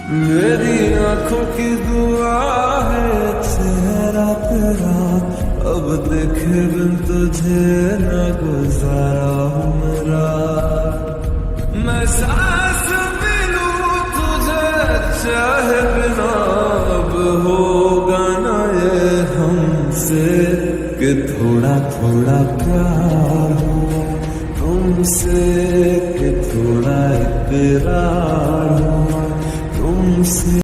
मेरी आंखों की दुआ है चेहरा तेरा, अब देखे बिन तुझे न गुजारा हूँ मेरा। मैं सांस भी लूं तुझे चाहे बिना, अब होगा ना ये हमसे कि थोड़ा थोड़ा प्यार हो तुमसे, कि थोड़ा इकरार हो तुमसे।